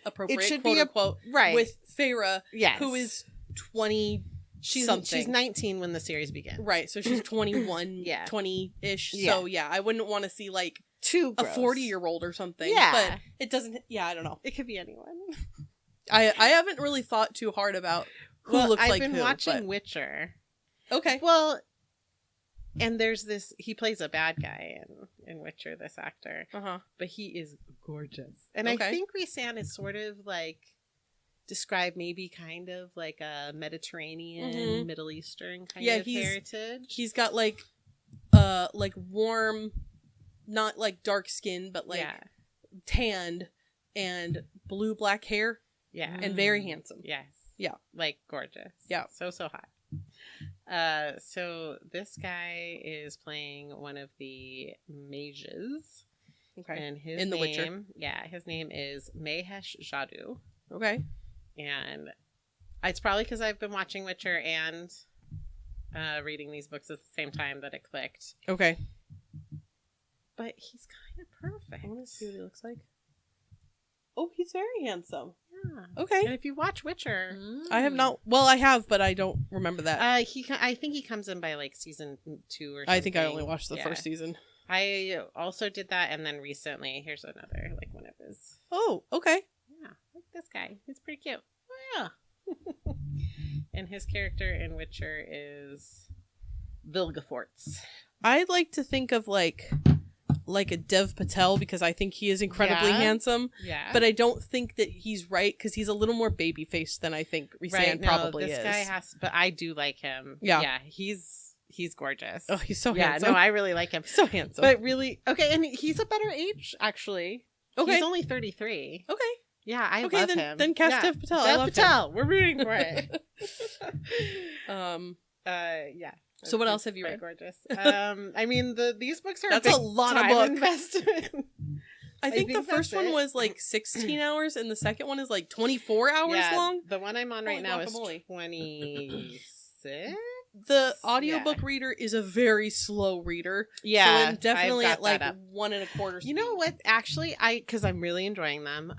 appropriate, it should quote unquote, right. with Feyre, yes. who is 20 something. She's 19 when the series begins. Right. So she's 21, 20-ish. Yeah. So I wouldn't want to see like too a 40-year-old or something. Yeah. But it doesn't, I don't know. It could be anyone. I haven't really thought too hard about who looks like who. I've been watching Witcher. Okay. Well, and there's this, he plays a bad guy in Witcher, this actor. Uh-huh. But he is gorgeous. And I think Rhysand is sort of like, described maybe kind of like a Mediterranean, Middle Eastern kind of heritage. He's got like warm, not like dark skin, but like tanned and blue-black hair. Yeah. And very handsome. Yes. Yeah. Like gorgeous. Yeah. So hot. So this guy is playing one of the mages. Okay. And his in The name, Witcher. Yeah, his name is Mahesh Jadoo. Okay. And it's probably because I've been watching Witcher and reading these books at the same time that it clicked. Okay. But he's kind of perfect. I want to see what he looks like. Oh, he's very handsome. Yeah. Okay. And if you watch Witcher, I have not. Well, I have, but I don't remember that. I think he comes in by like season 2 or something. I think I only watched the first season. I also did that, and then recently, here's another like one of his. Oh, okay. Yeah, like this guy. He's pretty cute. Oh yeah. And his character in Witcher is Vilgefortz. I'd like to think of like a Dev Patel because I think he is incredibly handsome. Yeah. But I don't think that he's right because he's a little more baby faced than I think Rhysand probably is. This guy has, but I do like him. Yeah. He's gorgeous. Oh, he's so handsome. Yeah, no, I really like him. So handsome. But really, okay, and he's a better age, actually. Okay. He's only 33. Okay. Yeah, I love him. Then cast Dev Patel. Dev Patel. We're rooting for it. Yeah. So what else have you read? Gorgeous. I mean, these books are a lot of books. Investment. I think the first one was like 16 hours and the second one is like 24 hours long. The one I'm on right now is 26. The audiobook reader is a very slow reader. Yeah. So I'm definitely at like 1 1/4 speed. You know what? Actually, because I'm really enjoying them.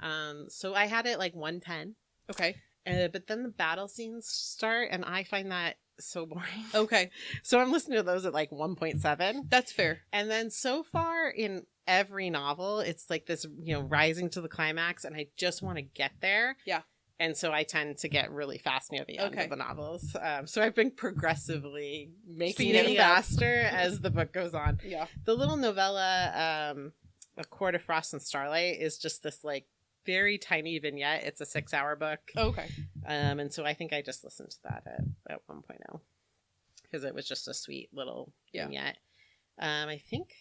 So I had it like 110. Okay. But then the battle scenes start and I find that so boring. Okay. So I'm listening to those at like 1.7. That's fair. And then so far in every novel, it's like this, rising to the climax and I just want to get there. Yeah. And so I tend to get really fast near the end of the novels. So I've been progressively making it faster as the book goes on. Yeah. The little novella, A Court of Frost and Starlight, is just this like very tiny vignette. It's a 6-hour book. Okay. And so I think I just listened to that at 1.0 because it was just a sweet little vignette. I think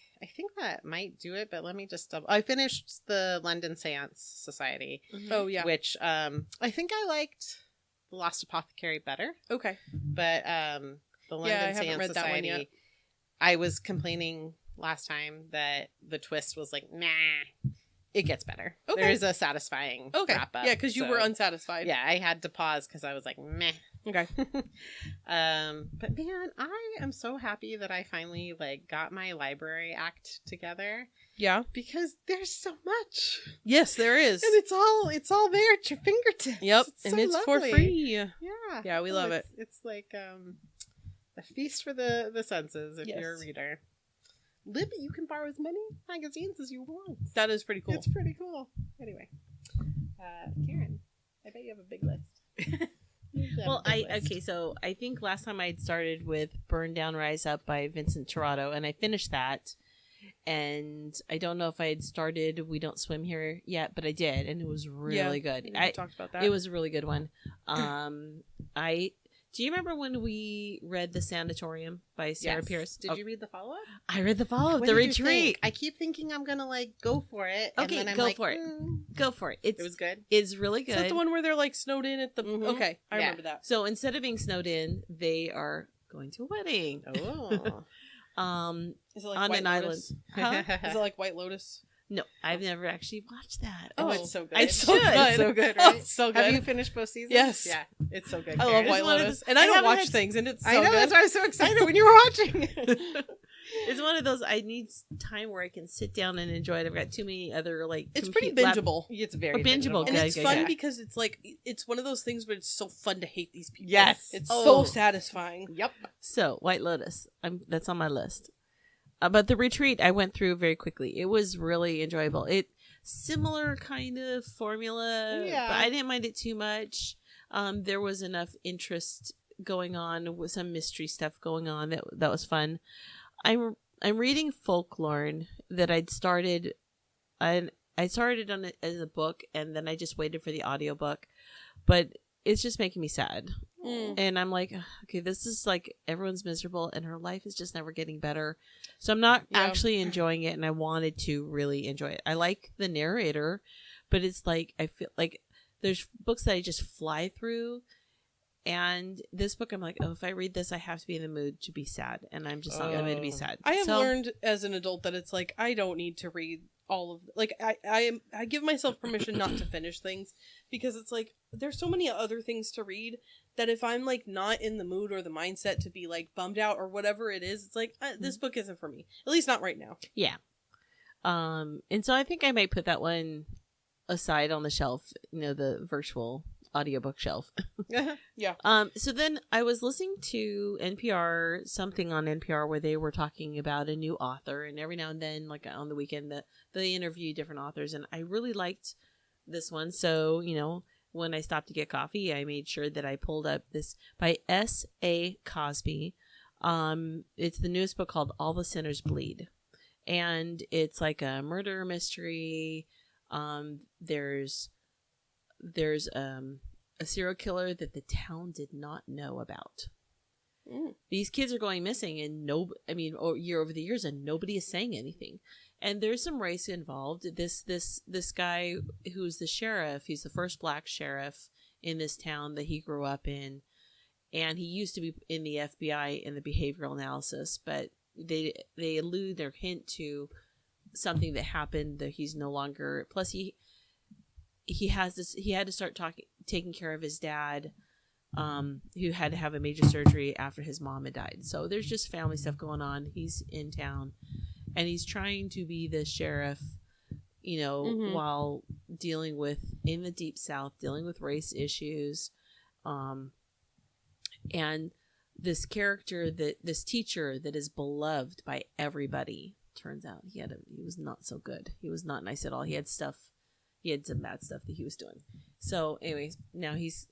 that might do it, but let me just double. I finished the London Seance Society. Mm-hmm. Oh yeah. Which I think I liked The Lost Apothecary better. Okay. But the London Seance Society, I was complaining last time that the twist was like, nah. it gets better. Okay. There's a satisfying wrap up. Yeah, because you were unsatisfied. Yeah, I had to pause because I was like, meh. Okay. But man, I am so happy that I finally like got my library act together. Yeah. Because there's so much. Yes, there is. And it's all there at your fingertips. Yep. It's so and it's lovely. for free. Yeah. Yeah, we love it. It's like a feast for the senses if you're a reader. Libby, you can borrow as many magazines as you want. That is pretty cool. It's pretty cool. Anyway, Karin, I bet you have a big list. Well, so I think last time I had started with Burn Down, Rise Up by Vincent Torrado, and I finished that. And I don't know if I had started We Don't Swim Here yet, but I did, and it was really good. We talked about that. It was a really good one. Do you remember when we read The Sanatorium by Sarah Pierce? Did you read the follow-up? I read the follow-up, The Retreat. I keep thinking I'm gonna like go for it. Okay, and then I'm go like, for it. Go for it. It was good. It's really good. Is that the one where they're like snowed in at the? Mm-hmm. Okay, I remember that. So instead of being snowed in, they are going to a wedding. Oh. Is it like on White an Lotus? island. Huh? Is it like White Lotus? No, I've never actually watched that. Oh, it's so good. It's so good. It's so good, Oh, right? it's so good. Have you finished both seasons? Yes. Yeah, it's so good. I love White Lotus. And I don't watch things, and it's so I know, good. that's why I was so excited when you were watching. It's one of those, I need time where I can sit down and enjoy it. I've got too many other, like... It's pretty bingeable. It's very bingeable. And it's fun because it's like, it's one of those things where it's so fun to hate these people. Yes. It's so satisfying. Yep. So, White Lotus. That's on my list. But The Retreat, I went through very quickly. It was really enjoyable. Similar kind of formula, but I didn't mind it too much. There was enough interest going on with some mystery stuff going on that was fun. I'm reading Folklore that I'd started. I started on it as a book, and then I just waited for the audiobook, but it's just making me sad. And I'm like, okay, this is like everyone's miserable and her life is just never getting better. So I'm not actually enjoying it, and I wanted to really enjoy it. I like the narrator, but it's like, I feel like there's books that I just fly through. And this book, I'm like, oh, if I read this, I have to be in the mood to be sad. And I'm just not in the mood to be sad. I have learned as an adult that it's like, I don't need to read all of, like, I give myself permission not to finish things, because it's like, there's so many other things to read that if I'm like not in the mood or the mindset to be like bummed out or whatever it is, it's like, this book isn't for me. At least not right now. Yeah. And so I think I might put that one aside on the shelf, the virtual audiobook shelf. Yeah. So then I was listening to NPR, something on NPR where they were talking about a new author, and every now and then, like on the weekend, they interview different authors, and I really liked this one. So, when I stopped to get coffee, I made sure that I pulled up this by S.A. Cosby. It's the newest book called All the Sinners Bleed. And it's like a murder mystery. There's a serial killer that the town did not know about. These kids are going missing, and year over the years, and nobody is saying anything. And there's some race involved. This guy who's the sheriff, he's the first black sheriff in this town that he grew up in, and he used to be in the FBI in the behavioral analysis, but they allude their hint to something that happened that he's no longer. Plus, he had to start taking care of his dad, who had to have a major surgery after his mom had died. So there's just family stuff going on. He's in town, and he's trying to be the sheriff, while dealing with, in the Deep South, dealing with race issues. And this character, this teacher that is beloved by everybody, turns out he was not so good. He was not nice at all. He had some bad stuff that he was doing. So anyways, now he's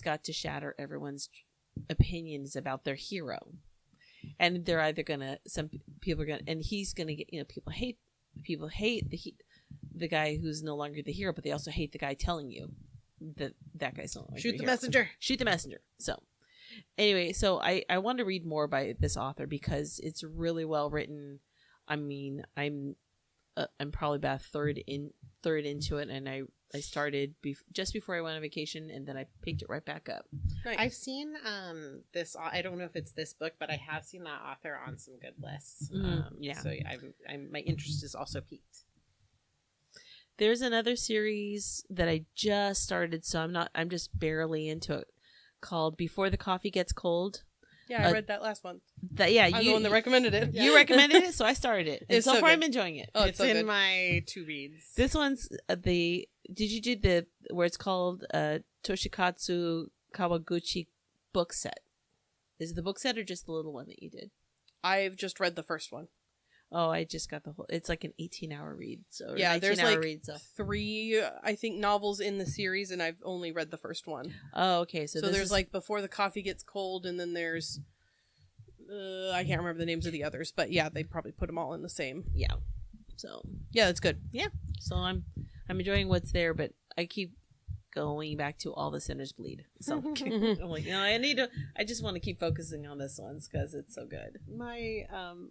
got to shatter everyone's opinions about their hero. And they're either some people are and he's gonna get, people hate the guy who's no longer the hero, but they also hate the guy telling you that guy's no longer Shoot the the hero. messenger. Shoot the messenger. So anyway, so I want to read more by this author because it's really well written. I mean, I'm probably about third into it, and I started just before I went on vacation, and then I picked it right back up. Nice. I've seen this. I don't know if it's this book, but I have seen that author on some good lists. Yeah. So my interest is also piqued. There's another series that I just started, so I'm just barely into it, called Before the Coffee Gets Cold. Yeah, I read that last month. I'm the one that recommended it. You recommended it, so I started it. And It's so so far, good. I'm enjoying it. Oh, it's so in good. my to reads. This one's Did you do where it's called Toshikatsu Kawaguchi book set? Is it the book set or just the little one that you did? I've just read the first one. Oh, I just got the whole. It's like an 18-hour read. So Yeah, there's like read, 3, I think, novels in the series, and I've only read the first one. Oh, okay. So there's like Before the Coffee Gets Cold, and then there's I can't remember the names of the others, but yeah, they probably put them all in the same. Yeah. So yeah, that's good. Yeah. So I'm enjoying what's there, but I keep going back to All the Sinners Bleed. So I'm like, I just want to keep focusing on this one because it's so good. My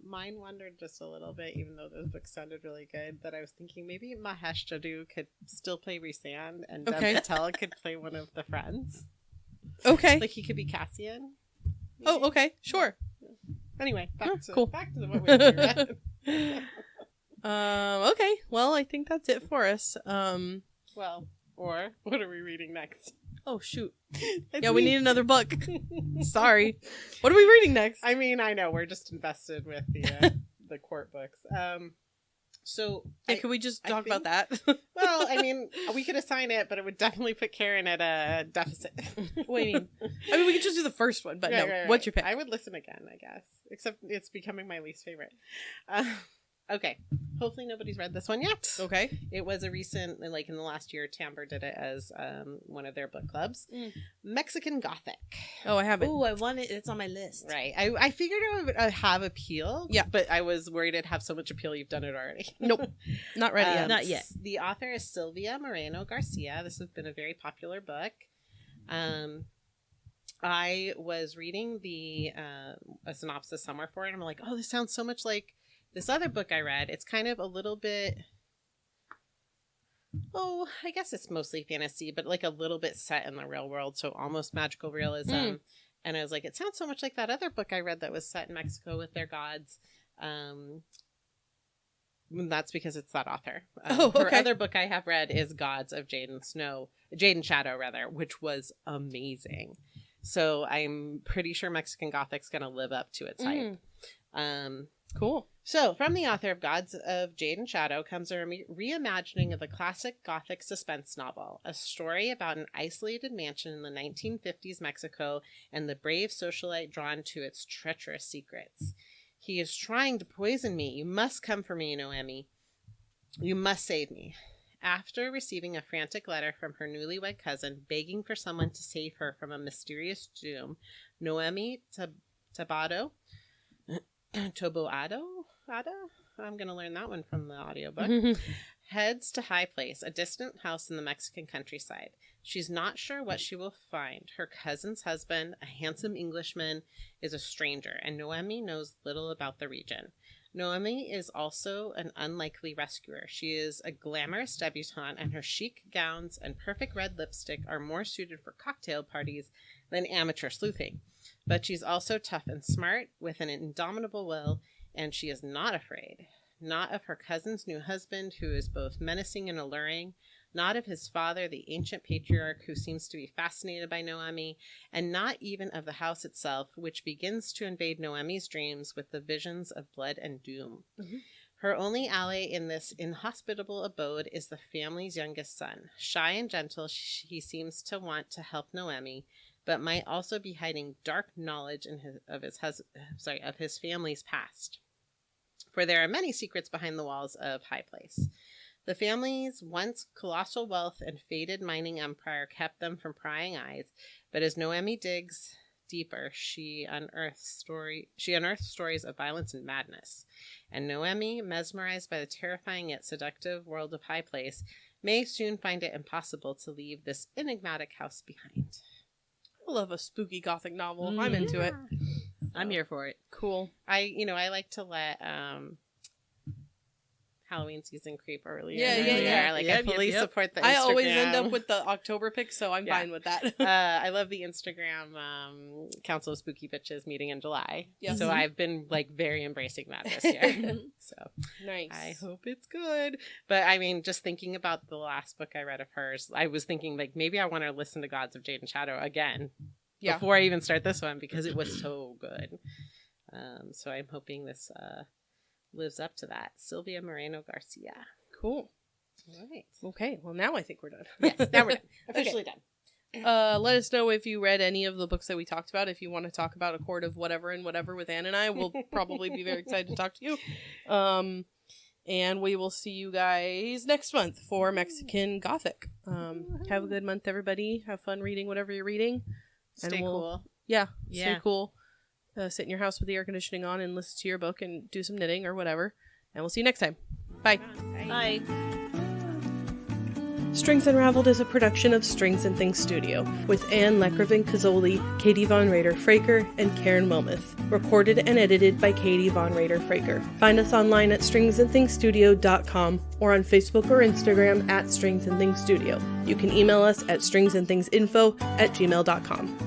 mind wandered just a little bit, even though those books sounded really good. That I was thinking maybe Mahesh Jadoo could still play Rhysand, and Dev Patel could play one of the friends. Okay, like he could be Cassian. Maybe? Oh, okay, sure. Anyway, back to what we read. Okay. Well, I think that's it for us. Well, or what are we reading next? Oh shoot! Yeah, we need another book. Sorry. What are we reading next? I mean, I know we're just invested with the court books. So can we just talk about that? Well, I mean, we could assign it, but it would definitely put Karin at a deficit. What do you mean? I mean, we could just do the first one, but right. What's your pick? I would listen again, I guess. Except it's becoming my least favorite. Okay. Hopefully nobody's read this one yet. Okay. It was a recent, like in the last year, Timbre did it as one of their book clubs. Mexican Gothic. Oh, I haven't. Oh, I want it. It's on my list. Right. I figured it would have appeal. Yeah. But I was worried it'd have so much appeal you've done it already. Nope. Not ready yet. Not yet. The author is Silvia Moreno-Garcia. This has been a very popular book. I was reading a synopsis somewhere for it, and I'm like, oh, this sounds so much like this other book I read. It's kind of a little bit, I guess it's mostly fantasy, but like a little bit set in the real world, so almost magical realism. And I was like, it sounds so much like that other book I read that was set in Mexico with their gods. That's because it's that author. Her other book I have read is Gods of Jade and Shadow, which was amazing. So I'm pretty sure Mexican Gothic's going to live up to its hype. Cool. So, from the author of Gods of Jade and Shadow comes a reimagining of the classic Gothic suspense novel, a story about an isolated mansion in the 1950s Mexico and the brave socialite drawn to its treacherous secrets. He is trying to poison me. You must come for me, Noemi. You must save me. After receiving a frantic letter from her newlywed cousin begging for someone to save her from a mysterious doom, Noemi Toboado? I'm going to learn that one from the audiobook. Heads to High Place, a distant house in the Mexican countryside. She's not sure what she will find. Her cousin's husband, a handsome Englishman, is a stranger, and Noemi knows little about the region. Noemi is also an unlikely rescuer. She is a glamorous debutante, and her chic gowns and perfect red lipstick are more suited for cocktail parties than amateur sleuthing. But she's also tough and smart, with an indomitable will, and she is not afraid. Not of her cousin's new husband, who is both menacing and alluring, not of his father, the ancient patriarch, who seems to be fascinated by Noemi, and not even of the house itself, which begins to invade Noemi's dreams with the visions of blood and doom. Her only ally in this inhospitable abode is the family's youngest son. Shy and gentle, he seems to want to help Noemi, but might also be hiding dark knowledge of his family's past. For there are many secrets behind the walls of High Place. The family's once colossal wealth and fated mining empire kept them from prying eyes, but as Noemi digs deeper, she unearths stories of violence and madness. And Noemi, mesmerized by the terrifying yet seductive world of High Place, may soon find it impossible to leave this enigmatic house behind. I love a spooky Gothic novel. I'm into it. I'm here for it. Cool. I like to let Halloween season creep earlier. Yeah, and yeah, earlier. yeah. Like, Yep, I fully yep. support the Instagram. I always end up with the October pick, so I'm Yeah. fine with that. I love the Instagram Council of Spooky Bitches meeting in July. Yes. So I've been like very embracing that this year. So Nice. I hope it's good. But I mean, just thinking about the last book I read of hers, I was thinking like maybe I want to listen to Gods of Jade and Shadow again before I even start this one because it was so good. So I'm hoping this lives up to that. Silvia Moreno-Garcia. Cool. All right. Okay, well now I think we're done. Yes, now we're done. Officially done. Let us know if you read any of the books that we talked about. If you want to talk about A Court of Whatever and Whatever with Anne and I, we'll probably be very excited to talk to you. And we will see you guys next month for Mexican Gothic. Have a good month, everybody. Have fun reading whatever you're reading. Stay cool. Yeah, stay cool. Sit in your house with the air conditioning on and listen to your book and do some knitting or whatever. And we'll see you next time. Bye. Bye. Strings Unraveled is a production of Strings and Things Studio with Anne Lekravin-Kazoli, Kaity Von Rader-Fraker, and Karin Wilmoth. Recorded and edited by Kaity Von Rader-Fraker. Find us online at stringsandthingsstudio.com or on Facebook or Instagram at Strings and Things Studio. You can email us at stringsandthingsinfo@gmail.com.